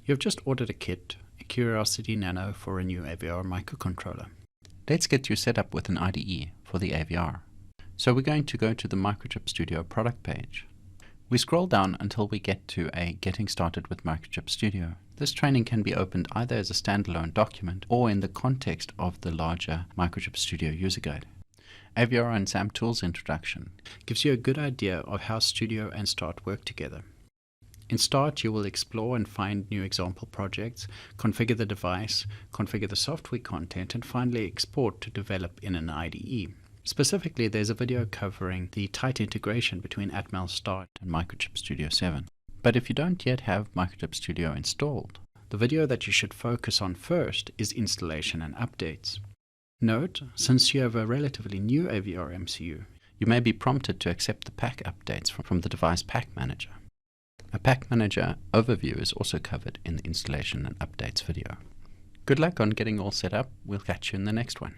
You've just ordered a kit, a Curiosity Nano for a new AVR microcontroller. Let's get you set up with an IDE for the AVR. So we're going to go to the Microchip Studio product page. We scroll down until we get to a Getting Started with Microchip Studio. This training can be opened either as a standalone document or in the context of the larger Microchip Studio user guide. AVR and SAM Tools Introduction gives you a good idea of how Studio and Start work together. In Start, you will explore and find new example projects, configure the device, configure the software content, and finally export to develop in an IDE. Specifically, there's a video covering the tight integration between Atmel Start and Microchip Studio 7. But if you don't yet have Microchip Studio installed, the video that you should focus on first is installation and updates. Note, since you have a relatively new AVR MCU, you may be prompted to accept the pack updates from the device pack manager. A pack manager overview is also covered in the installation and updates video. Good luck on getting all set up. We'll catch you in the next one.